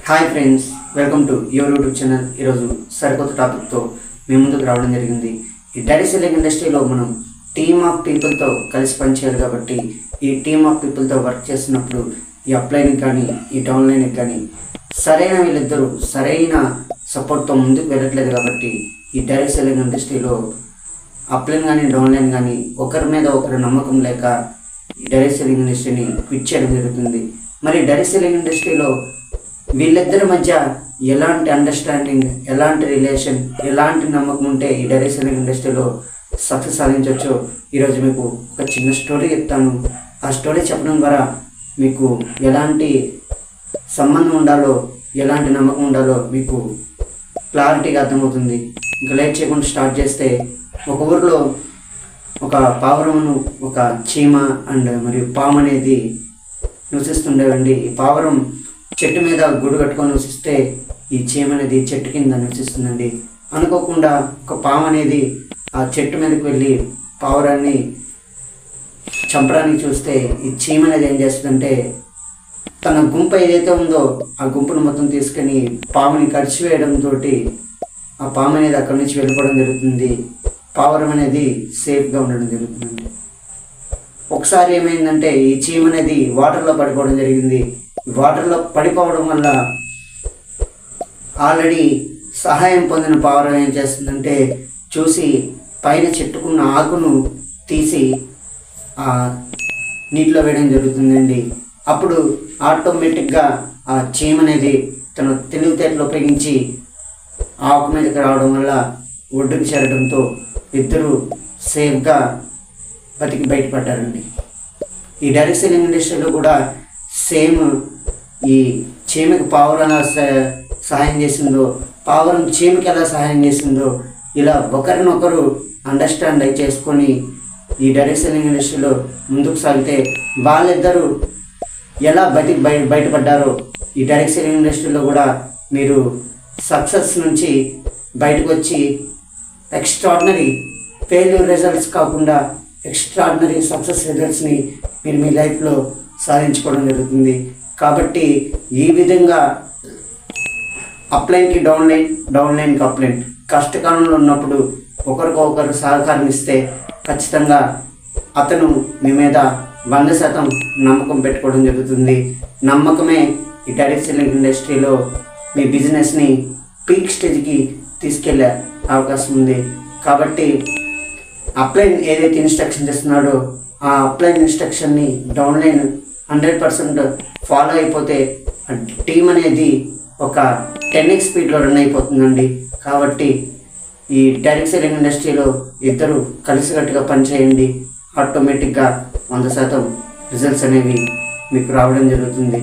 Hi friends, welcome to your YouTube channel. ఈరోజు సరికొత్త టాపిక్తో మీ ముందుకు రావడం జరిగింది. ఈ డైరెక్ట్ సెల్లింగ్ ఇండస్ట్రీలో మనం టీమ్ ఆఫ్ పీపుల్తో కలిసి పనిచేయాలి. కాబట్టి ఈ టీమ్ ఆఫ్ పీపుల్తో వర్క్ చేస్తున్నప్పుడు ఈ అప్లైన్కి కానీ ఈ డౌన్లైన్కి కానీ వీళ్ళిద్దరూ సరైన సపోర్ట్తో ముందుకు వెళ్ళట్లేదు. కాబట్టి ఈ డైరెక్ట్ సెల్లింగ్ ఇండస్ట్రీలో అప్లైన్ కానీ డౌన్లైన్ కానీ ఒకరి మీద ఒకరు నమ్మకం లేక ఈ డైరెక్ట్ సెల్లింగ్ ఇండస్ట్రీని క్విట్ చేయడం జరుగుతుంది. మరి డైరెక్ట్ సెల్లింగ్ ఇండస్ట్రీలో వీళ్ళిద్దరి మధ్య ఎలాంటి అండర్స్టాండింగ్, ఎలాంటి రిలేషన్, ఎలాంటి నమ్మకం ఉంటే ఈ డైరెక్ట్ సెల్లింగ్ ఇండస్ట్రీలో సక్సెస్ సాధించవచ్చో ఈరోజు మీకు ఒక చిన్న స్టోరీ చెప్తాను. ఆ స్టోరీ చెప్పడం ద్వారా మీకు ఎలాంటి సంబంధం ఉండాలో, ఎలాంటి నమ్మకం ఉండాలో మీకు క్లారిటీగా అర్థమవుతుంది. ఇంకా లేట్ చేయకుండా స్టార్ట్ చేస్తే, ఒక ఊరిలో ఒక పావురమును, ఒక చీమ అండ్ మరియు పాము అనేది నివసిస్తుండేవండి. ఈ పావురం చెట్టు మీద గూడు కట్టుకొని నివసిస్తే ఈ చీమ అనేది చెట్టు కింద నివసిస్తుందండి. అనుకోకుండా ఒక పాము అనేది ఆ చెట్టు మీదకి వెళ్ళి పావురాన్ని చంపడానికి చూస్తే ఈ చీమ అనేది ఏం చేస్తుందంటే తన గుంపు ఏదైతే ఉందో ఆ గుంపును మొత్తం తీసుకొని పాముని కరిచివేయడంతో ఆ పాము అనేది అక్కడి నుంచి వెళ్ళిపోవడం జరుగుతుంది. పావురం అనేది సేఫ్గా ఉండడం జరుగుతుందండి. ఒకసారి ఏమైందంటే ఈ చీమ అనేది వాటర్లో పడిపోవడం జరిగింది. వాటర్లో పడిపోవడం వల్ల ఆల్రెడీ సహాయం పొందిన పావురం ఏం చేస్తుందంటే చూసి పైన చెట్టుకున్న ఆకును తీసి ఆ నీటిలో వేయడం జరుగుతుందండి. అప్పుడు ఆటోమేటిక్గా ఆ చీమ అనేది తన తెలివితేటలు ఉపయోగించి ఆకు మీదకి రావడం వల్ల ఒడ్డుకు చేరడంతో ఇద్దరు సేఫ్గా బతికి బయటపడ్డారండి. ఈ డైరెక్ట్ సెల్లింగ్ ఇండస్ట్రీలో కూడా సేమ్ ఈ చీమకి పావురం సహాయం చేసిందో, పావురం చీమకి ఎలా సహాయం చేసిందో, ఇలా ఒకరినొకరు అండర్స్టాండ్ చేసుకొని ఈ డైరెక్ట్ సెల్లింగ్ ఇండస్ట్రీలో ముందుకు సాగితే వాళ్ళిద్దరూ ఎలా బయటపడ్డారో ఈ డైరెక్ట్ సెల్లింగ్ ఇండస్ట్రీలో కూడా మీరు సక్సెస్ నుంచి బయటకు వచ్చి ఎక్స్ట్రాడినరీ ఫెయిల్యూర్ రిజల్ట్స్ కాకుండా ఎక్స్ట్రాడినరీ సక్సెస్ రిజల్ట్స్ని మీరు మీ లైఫ్లో సాధించుకోవడం జరుగుతుంది. కాబట్టి ఈ విధంగా అప్లైన్కి డౌన్లైన్, డౌన్లైన్కి అప్లైన్ కష్టకాలంలో ఉన్నప్పుడు ఒకరికొకరు సహకారం ఇస్తే ఖచ్చితంగా అతను మీ మీద 100% నమ్మకం పెట్టుకోవడం జరుగుతుంది. నమ్మకమే ఈ డైరెక్ట్ సెల్లింగ్ ఇండస్ట్రీలో మీ బిజినెస్ని పీక్ స్టేజ్కి తీసుకెళ్ళే అవకాశం ఉంది. కాబట్టి అప్లైన్ ఏదైతే ఇన్స్ట్రక్షన్ ఇస్తున్నాడో ఆ అప్లైన్ ఇన్స్ట్రక్షన్ని డౌన్లైన్ 100% ఫాలో అయిపోతే టీమ్ అనేది ఒక 10x స్పీడ్లో రన్ అయిపోతుందండి. కాబట్టి ఈ డైరెక్ట్ సెల్లింగ్ ఇండస్ట్రీలో ఇద్దరు కలిసికట్టుగా పనిచేయండి. ఆటోమేటిక్గా 100% రిజల్ట్స్ అనేవి మీకు రావడం జరుగుతుంది.